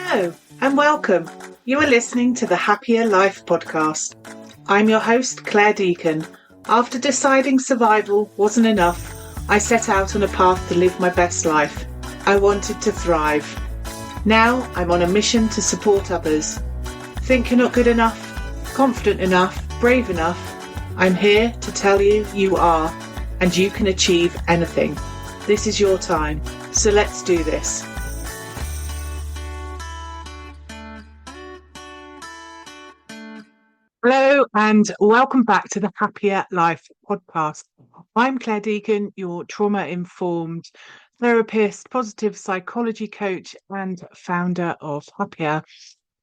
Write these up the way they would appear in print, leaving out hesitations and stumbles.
Hello and welcome. You are listening to the Happya Life podcast. I'm your host, Clare Deacon. After deciding survival wasn't enough, I set out on a path to live my best life. I wanted to thrive. Now I'm on a mission to support others. Think you're not good enough, confident enough, brave enough? I'm here to tell you you are, and you can achieve anything. This is your time, so let's do this. Hello and welcome back to the Happya Life podcast. I'm Clare Deacon, your trauma-informed therapist, positive psychology coach and founder of Happya.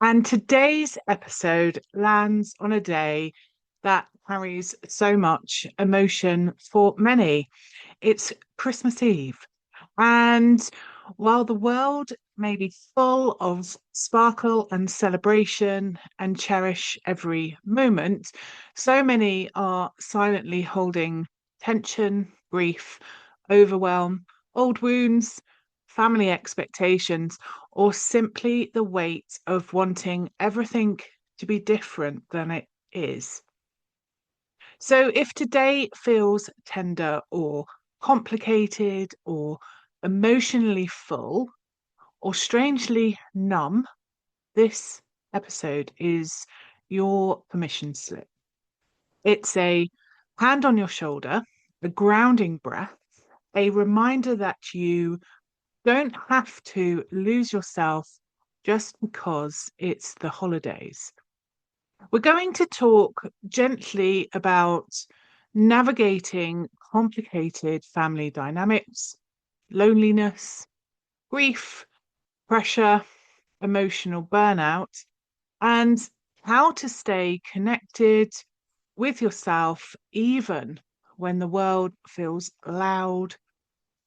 And today's episode lands on a day that carries so much emotion for many. It's Christmas Eve. And while the world may be full of sparkle and celebration and cherish every moment, so many are silently holding tension, grief, overwhelm, old wounds, family expectations, or simply the weight of wanting everything to be different than it is. So if today feels tender or complicated or emotionally full or strangely numb, this episode is your permission slip. It's a hand on your shoulder, a grounding breath, a reminder that you don't have to lose yourself just because it's the holidays. We're going to talk gently about navigating complicated family dynamics, loneliness, grief, pressure, emotional burnout, and how to stay connected with yourself even when the world feels loud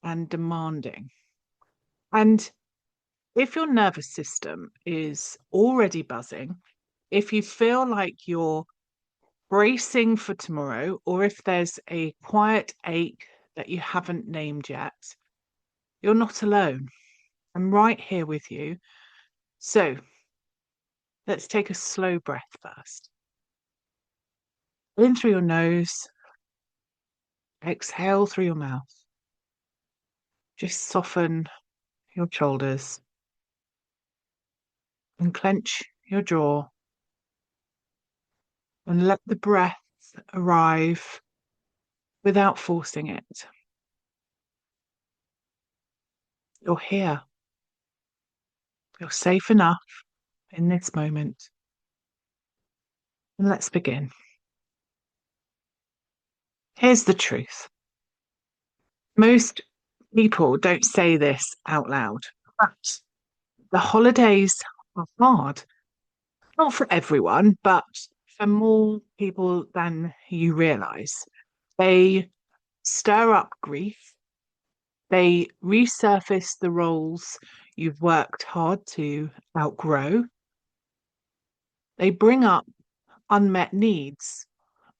and demanding. And if your nervous system is already buzzing, if you feel like you're bracing for tomorrow, or if there's a quiet ache that you haven't named yet, you're not alone. I'm right here with you. So let's take a slow breath first. In through your nose, exhale through your mouth. Just soften your shoulders and clench your jaw and let the breath arrive without forcing it. You're here. You're safe enough in this moment. And let's begin. Here's the truth. Most people don't say this out loud, but the holidays are hard. Not for everyone, but for more people than you realize. They stir up grief. They resurface the roles you've worked hard to outgrow. They bring up unmet needs,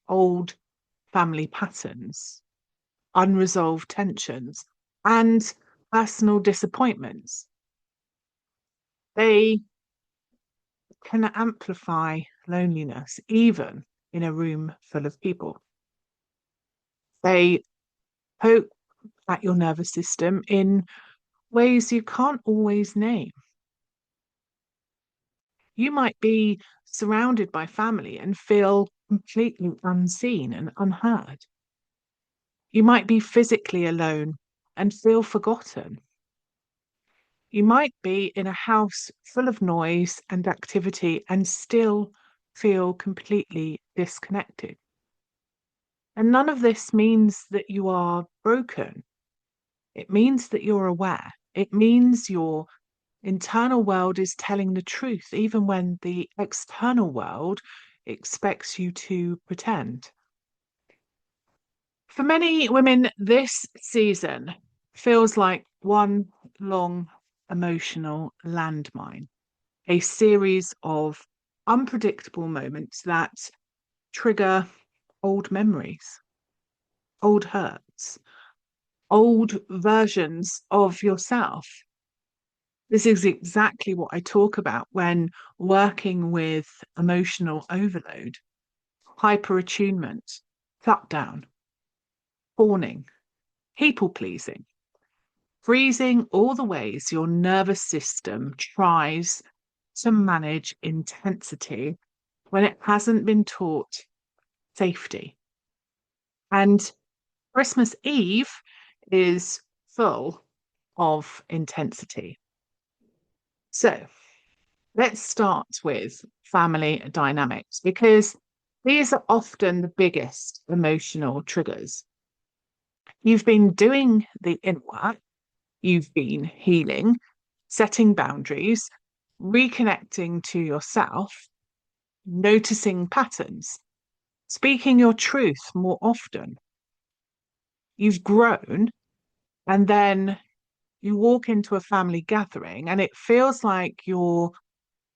old family patterns, unresolved tensions, and personal disappointments. They can amplify loneliness, even in a room full of people. They poke at your nervous system in ways you can't always name. You might be surrounded by family and feel completely unseen and unheard. You might be physically alone and feel forgotten. You might be in a house full of noise and activity and still feel completely disconnected. And none of this means that you are broken. It means that you're aware. It means your internal world is telling the truth, even when the external world expects you to pretend. For many women, this season feels like one long emotional landmine, a series of unpredictable moments that trigger old memories, old hurts, old versions of yourself. This is exactly what I talk about when working with emotional overload, hyperattunement, shutdown, fawning, people pleasing, freezing all the ways your nervous system tries to manage intensity when it hasn't been taught safety. And Christmas Eve is full of intensity. So let's start with family dynamics because these are often the biggest emotional triggers. You've been doing the inner work, you've been healing, setting boundaries, reconnecting to yourself, noticing patterns, speaking your truth more often. You've grown, and then you walk into a family gathering, and it feels like your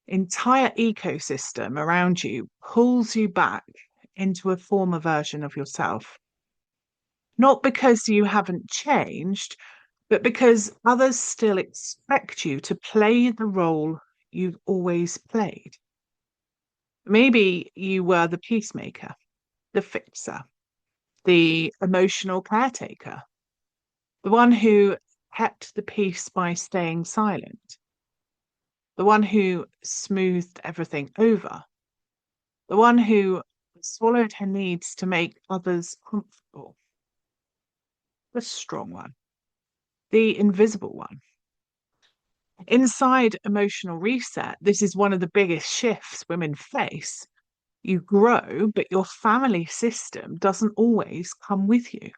entire ecosystem around you pulls you back into a former version of yourself. Not because you haven't changed, but because others still expect you to play the role you've always played. Maybe you were the peacemaker, the fixer, the emotional caretaker, the one who kept the peace by staying silent, the one who smoothed everything over, the one who swallowed her needs to make others comfortable, the strong one, the invisible one. Inside emotional reset, this is one of the biggest shifts women face. You grow, but your family system doesn't always come with you.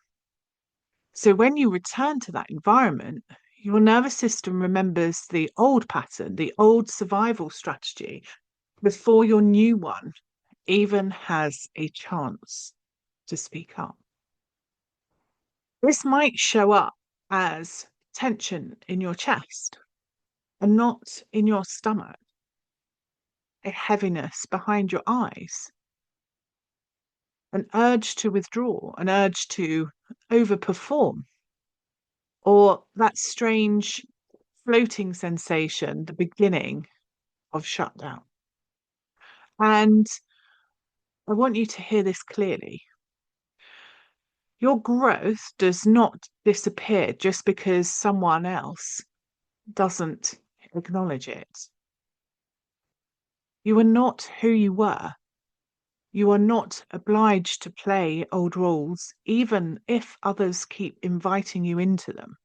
So when you return to that environment, your nervous system remembers the old pattern, the old survival strategy, before your new one even has a chance to speak up. This might show up as tension in your chest and not in your stomach, a heaviness behind your eyes, an urge to withdraw, an urge to overperform, or that strange floating sensation, the beginning of shutdown. And I want you to hear this clearly. Your growth does not disappear just because someone else doesn't acknowledge it. You are not who you were. You are not obliged to play old roles, even if others keep inviting you into them.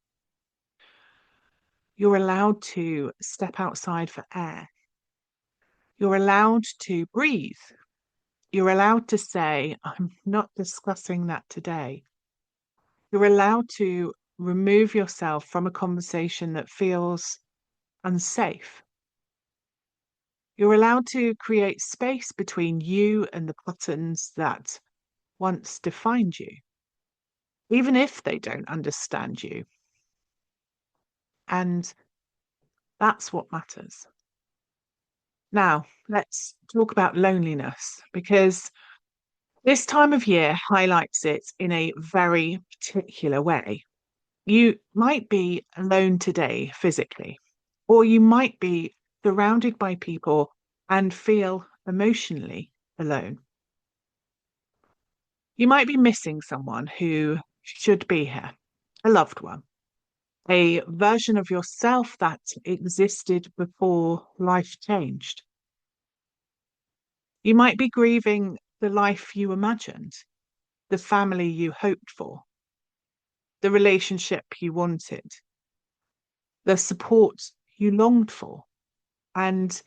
You're allowed to step outside for air. You're allowed to breathe. You're allowed to say, I'm not discussing that today. You're allowed to remove yourself from a conversation that feels unsafe. You're allowed to create space between you and the patterns that once defined you, even if they don't understand you. And that's what matters. Now, let's talk about loneliness because this time of year highlights it in a very particular way. You might be alone today physically, or you might be surrounded by people and feel emotionally alone. You might be missing someone who should be here, a loved one, a version of yourself that existed before life changed. You might be grieving the life you imagined, the family you hoped for, the relationship you wanted, the support you longed for. And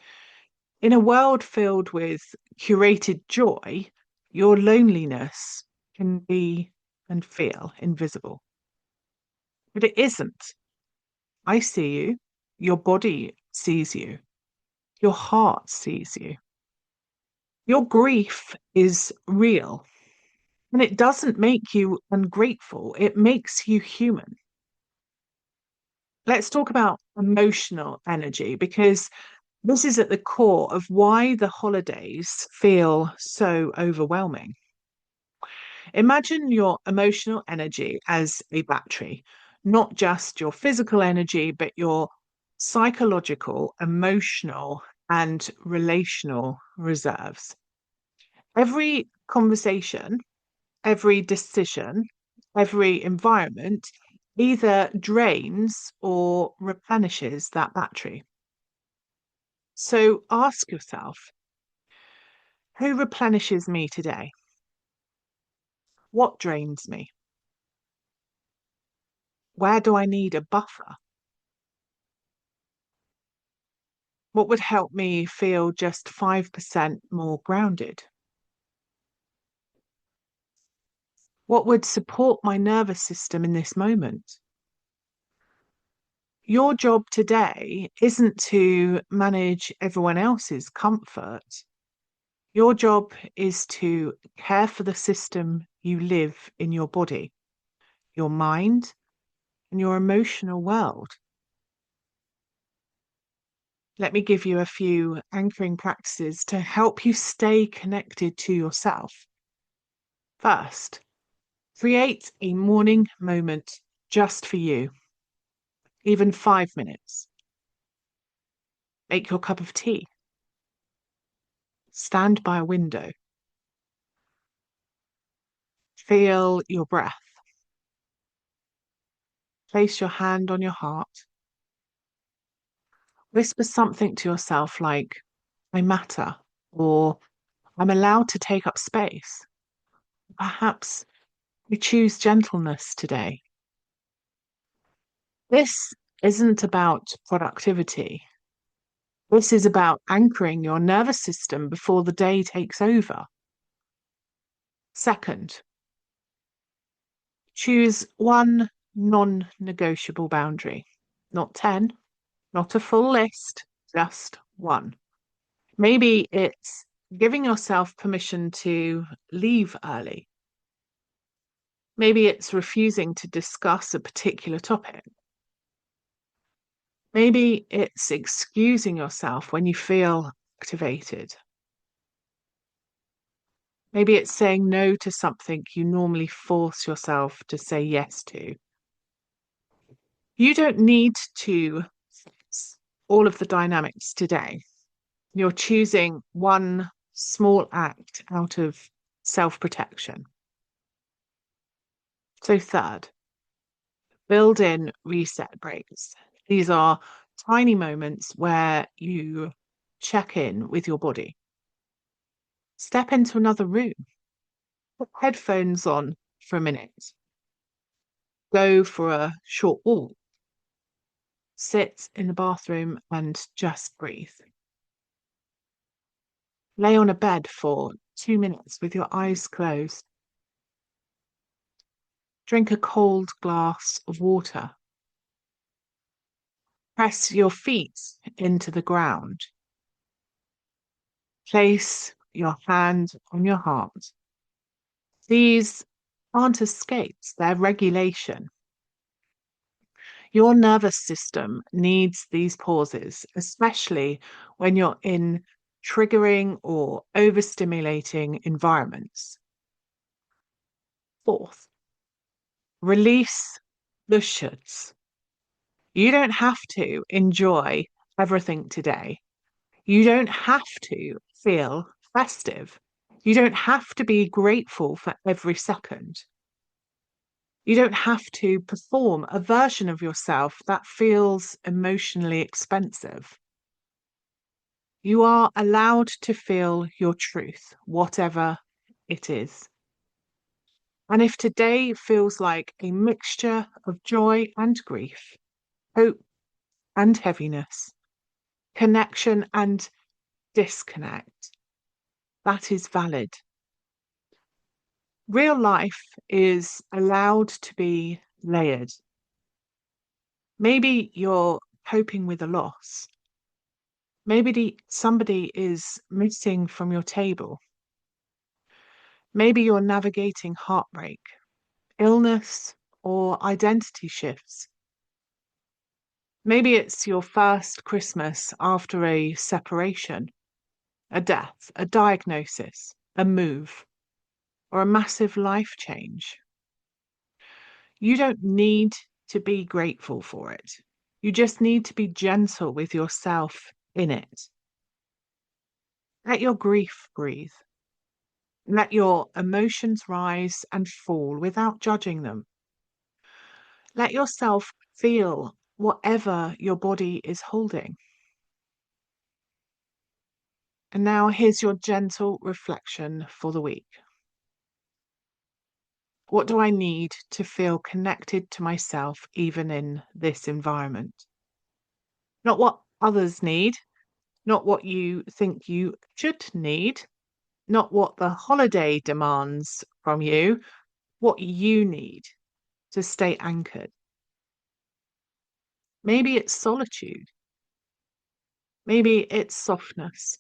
in a world filled with curated joy, your loneliness can be and feel invisible. But it isn't. I see you. Your body sees you. Your heart sees you. Your grief is real. And it doesn't make you ungrateful, it makes you human. Let's talk about emotional energy because this is at the core of why the holidays feel so overwhelming. Imagine your emotional energy as a battery, not just your physical energy, but your psychological, emotional, and relational reserves. Every conversation, every decision, every environment either drains or replenishes that battery. So ask yourself, who replenishes me today? What drains me? Where do I need a buffer? What would help me feel just 5% more grounded? What would support my nervous system in this moment? Your job today isn't to manage everyone else's comfort. Your job is to care for the system you live in your body, your mind, and your emotional world. Let me give you a few anchoring practices to help you stay connected to yourself. First, create a morning moment just for you, even 5 minutes. Make your cup of tea. Stand by a window. Feel your breath. Place your hand on your heart. Whisper something to yourself like, I matter, or I'm allowed to take up space. Perhaps we choose gentleness today. This isn't about productivity. This is about anchoring your nervous system before the day takes over. Second, choose one non-negotiable boundary. Not 10, not a full list, just one. Maybe it's giving yourself permission to leave early. Maybe it's refusing to discuss a particular topic. Maybe it's excusing yourself when you feel activated. Maybe it's saying no to something you normally force yourself to say yes to. You don't need to fix all of the dynamics today. You're choosing one small act out of self-protection. So third, build in reset breaks. These are tiny moments where you check in with your body. Step into another room. Put headphones on for a minute. Go for a short walk. Sit in the bathroom and just breathe. Lay on a bed for 2 minutes with your eyes closed. Drink a cold glass of water. Press your feet into the ground. Place your hand on your heart. These aren't escapes, they're regulation. Your nervous system needs these pauses, especially when you're in triggering or overstimulating environments. Fourth, release the shoulds. You don't have to enjoy everything today. You don't have to feel festive. You don't have to be grateful for every second. You don't have to perform a version of yourself that feels emotionally expensive. You are allowed to feel your truth, whatever it is. And if today feels like a mixture of joy and grief, hope and heaviness, connection and disconnect, that is valid. Real life is allowed to be layered. Maybe you're coping with a loss. Maybe somebody is missing from your table. Maybe you're navigating heartbreak, illness, or identity shifts. Maybe it's your first Christmas after a separation, a death, a diagnosis, a move, or a massive life change. You don't need to be grateful for it. You just need to be gentle with yourself in it. Let your grief breathe. Let your emotions rise and fall without judging them. Let yourself feel whatever your body is holding. And now here's your gentle reflection for the week. What do I need to feel connected to myself even in this environment? Not what others need, not what you think you should need, not what the holiday demands from you, what you need to stay anchored. Maybe it's solitude. Maybe it's softness.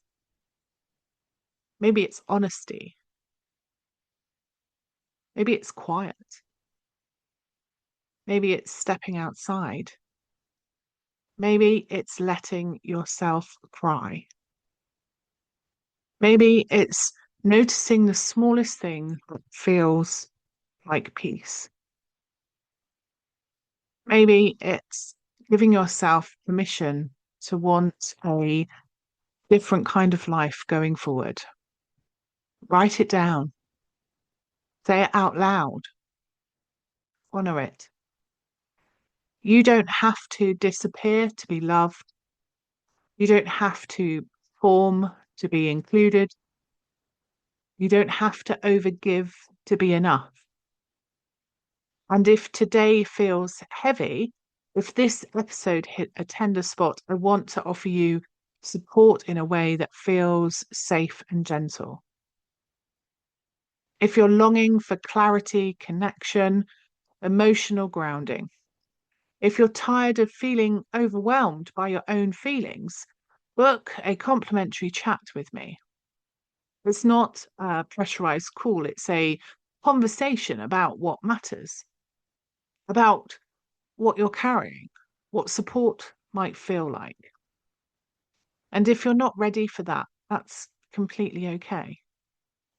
Maybe it's honesty. Maybe it's quiet. Maybe it's stepping outside. Maybe it's letting yourself cry. Maybe it's noticing the smallest thing that feels like peace. Maybe it's giving yourself permission to want a different kind of life going forward. Write it down. Say it out loud. Honor it. You don't have to disappear to be loved. You don't have to form to be included. You don't have to overgive to be enough. And if today feels heavy, if this episode hit a tender spot, I want to offer you support in a way that feels safe and gentle. If you're longing for clarity, connection, emotional grounding, if you're tired of feeling overwhelmed by your own feelings, book a complimentary chat with me. It's not a pressurized call, it's a conversation about what matters, about what you're carrying, what support might feel like. And if you're not ready for that, that's completely okay.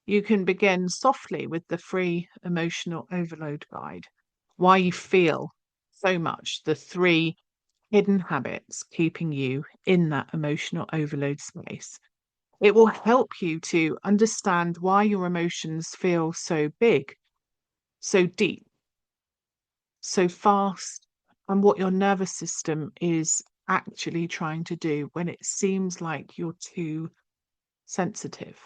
You can begin softly with the free emotional overload guide. Why you feel so much, the 3 hidden habits keeping you in that emotional overload space. It will help you to understand why your emotions feel so big, so deep, so fast, and what your nervous system is actually trying to do when it seems like you're too sensitive.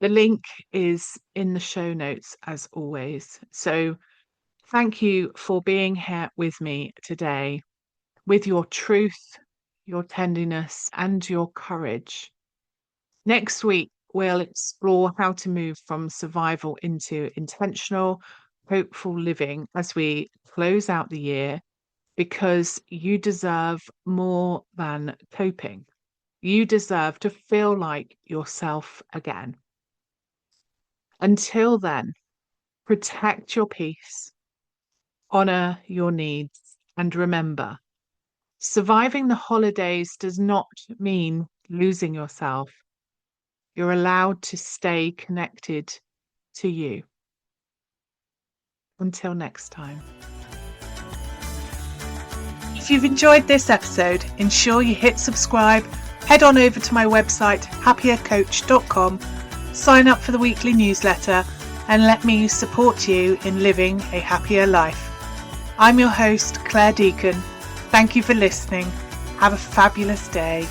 The link is in the show notes as always. So thank you for being here with me today with your truth, your tenderness, and your courage. Next week, we'll explore how to move from survival into intentional, hopeful living as we close out the year, because you deserve more than coping. You deserve to feel like yourself again. Until then, protect your peace, honor your needs, and remember, surviving the holidays does not mean losing yourself. You're allowed to stay connected to you. Until next time. If you've enjoyed this episode, ensure you hit subscribe, head on over to my website, happiercoach.com, sign up for the weekly newsletter, and let me support you in living a happier life. I'm your host, Clare Deacon. Thank you for listening. Have a fabulous day.